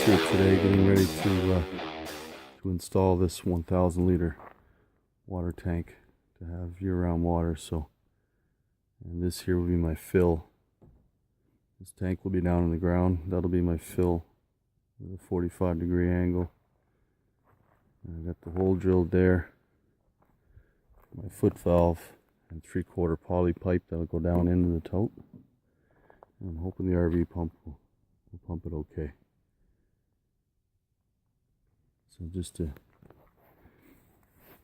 here today, getting ready to install this 1,000 liter water tank to have year-round water. And this here will be my fill. This tank will be down in the ground. That'll be my fill with a 45-degree angle. And I got the hole drilled there, my foot valve, and 3/4 poly pipe that'll go down into the tote. And I'm hoping the RV pump will pump it okay. So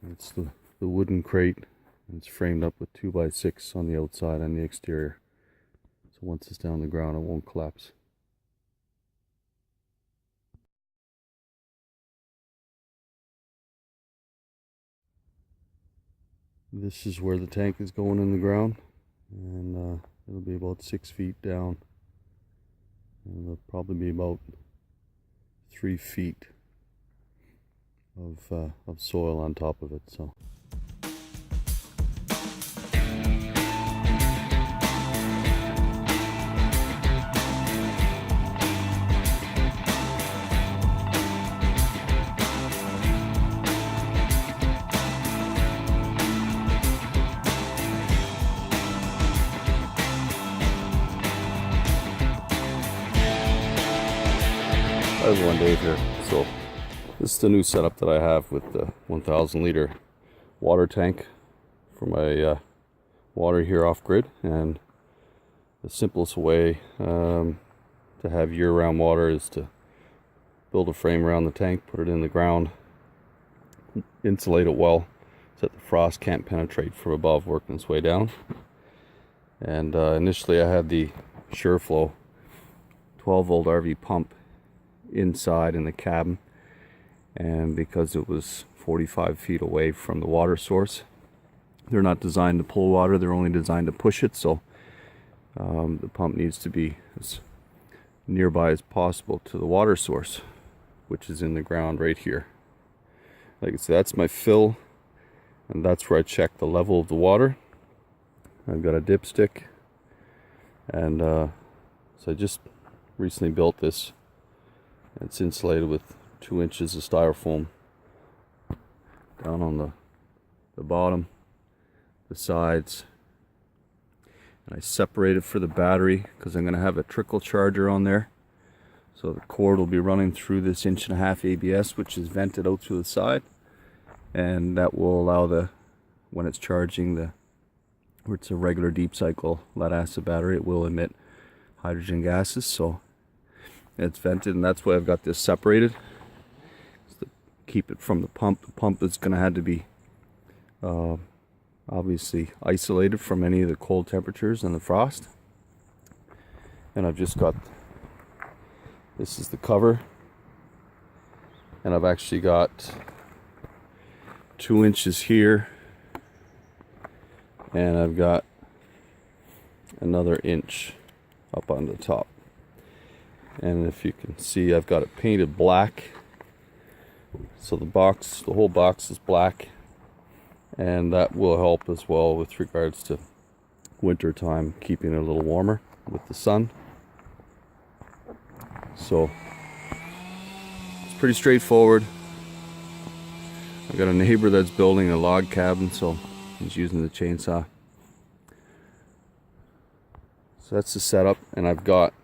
it's the wooden crate, and it's framed up with 2x6 on the outside and the exterior. So once it's down on the ground, it won't collapse. This is where the tank is going in the ground, and it'll be about 6 feet down, and it'll probably be about 3 feet of soil on top of it. So how's everyone, Dave here. So this is the new setup that I have with the 1,000 liter water tank for my water here off grid. And the simplest way to have year-round water is to build a frame around the tank, put it in the ground, insulate it well so that the frost can't penetrate from above, working its way down. And initially I had the SureFlow 12-volt RV pump inside in the cabin, and because it was 45 feet away from the water source, they're not designed to pull water, they're only designed to push it. So the pump needs to be as nearby as possible to the water source, which is in the ground right here. Like I said, that's my fill, and that's where I check the level of the water. I've got a dipstick, and so I just recently built this. It's insulated with 2 inches of styrofoam down on the bottom, the sides, and I separated for the battery because I'm going to have a trickle charger on there. So the cord will be running through this 1.5 ABS, which is vented out through the side, and that will allow when it's charging where it's a regular deep cycle lead acid battery, it will emit hydrogen gases. So it's vented, and that's why I've got this separated, to keep it from the pump. The pump is going to have to be obviously isolated from any of the cold temperatures and the frost. And I've just got, this is the cover, and I've actually got 2 inches here, and I've got another inch up on the top. And if you can see, I've got it painted black, so the whole box is black, and that will help as well with regards to winter time, keeping it a little warmer with the sun. So it's pretty straightforward. I've got a neighbor that's building a log cabin, so he's using the chainsaw. So that's the setup, and I've got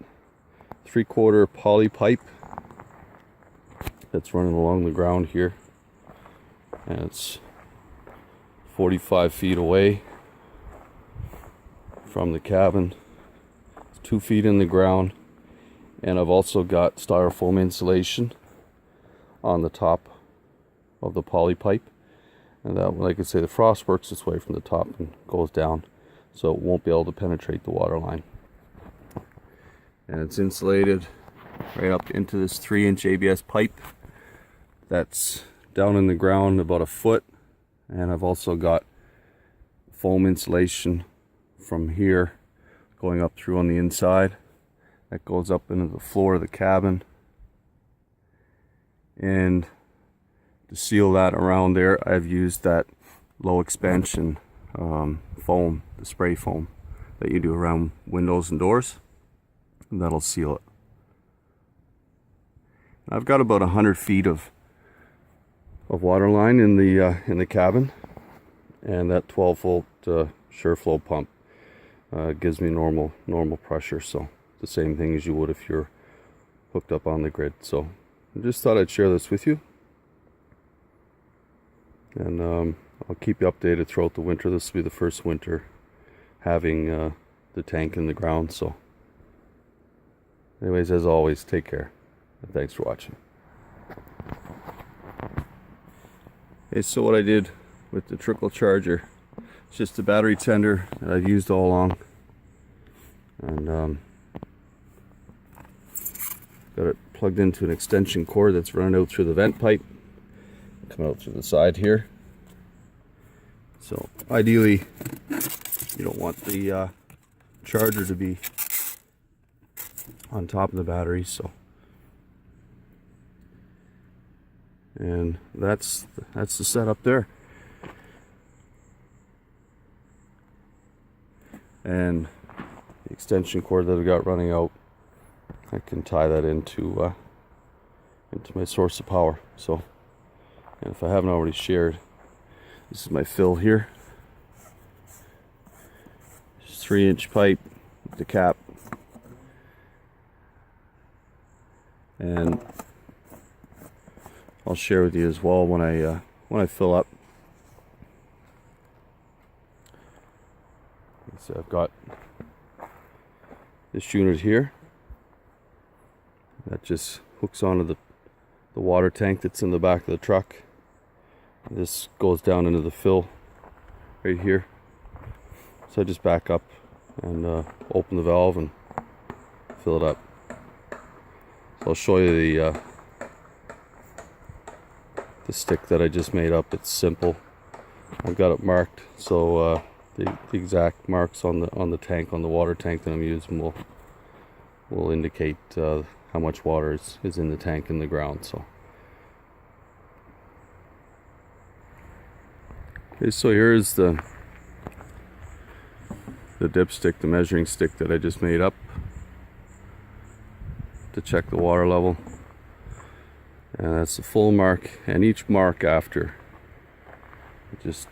3/4 poly pipe that's running along the ground here, and it's 45 feet away from the cabin. It's 2 feet in the ground, and I've also got styrofoam insulation on the top of the poly pipe, and that, like I say, the frost works its way from the top and goes down, so it won't be able to penetrate the water line. And it's insulated right up into this 3-inch ABS pipe that's down in the ground about a foot. And I've also got foam insulation from here going up through on the inside that goes up into the floor of the cabin. And to seal that around there, I've used that low expansion foam, the spray foam that you do around windows and doors. And that'll seal it. I've got about 100 feet of water line in the cabin, and that 12-volt SureFlow pump gives me normal pressure. So the same thing as you would if you're hooked up on the grid. So I just thought I'd share this with you, and I'll keep you updated throughout the winter. This will be the first winter having the tank in the ground. So anyways, as always, take care, and thanks for watching. Okay, so what I did with the trickle charger, it's just a battery tender that I've used all along, and got it plugged into an extension cord that's running out through the vent pipe, coming out through the side here. So ideally, you don't want the charger to be on top of the battery. So, and that's the setup there. And the extension cord that I've got running out, I can tie that into my source of power. So, and if I haven't already shared, this is my fill here. It's 3-inch pipe with the cap, and I'll share with you as well when I fill up. So I've got this unit here that just hooks onto the water tank that's in the back of the truck. This goes down into the fill right here. So I just back up and open the valve and fill it up. So I'll show you the stick that I just made up. It's simple. I've got it marked, so the exact marks on the tank, on the water tank that I'm using, will indicate how much water is in the tank in the ground. So okay, so here's the dipstick, the measuring stick that I just made up to check the water level, and that's the full mark. And each mark after, just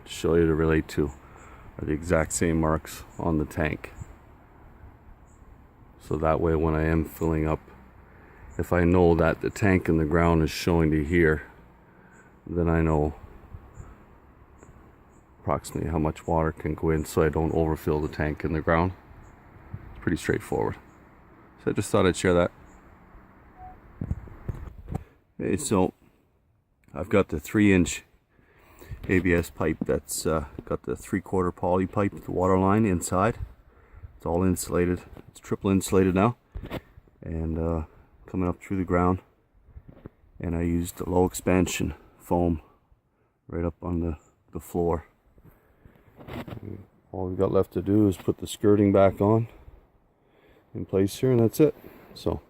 to show you to relate to, are the exact same marks on the tank. So that way, when I am filling up, if I know that the tank in the ground is showing to here, then I know approximately how much water can go in, so I don't overfill the tank in the ground. It's pretty straightforward. So I just thought I'd share that. Okay, so I've got the 3-inch ABS pipe that's got the 3/4 poly pipe, the water line inside. It's all insulated. It's triple insulated now, and coming up through the ground. And I used the low expansion foam right up on the floor. All we've got left to do is put the skirting back on in place here, and that's it. So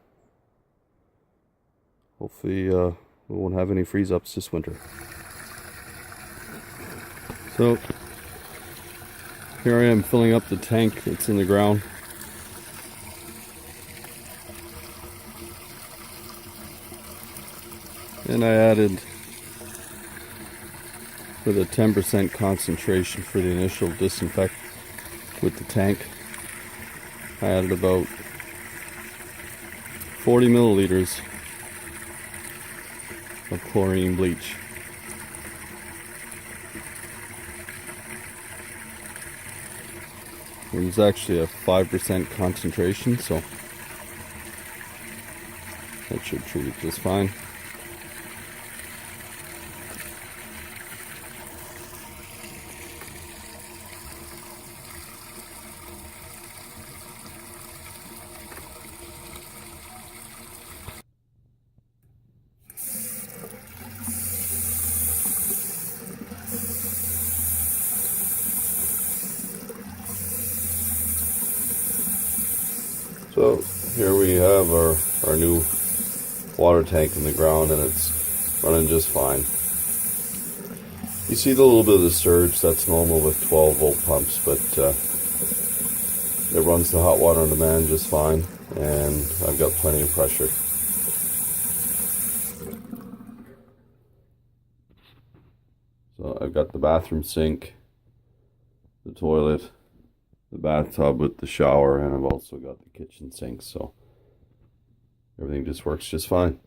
hopefully we won't have any freeze ups this winter. So here I am filling up the tank that's in the ground. And I added, with a 10% concentration for the initial disinfect with the tank, I added about 40 milliliters of chlorine bleach. It was actually a 5% concentration, so that should treat it just fine. So here we have our new water tank in the ground, and it's running just fine. You see the little bit of the surge, that's normal with 12-volt pumps, but it runs the hot water on demand just fine, and I've got plenty of pressure. got the bathroom sink, the toilet, the bathtub with the shower, and I've also got the kitchen sink, so everything just works just fine.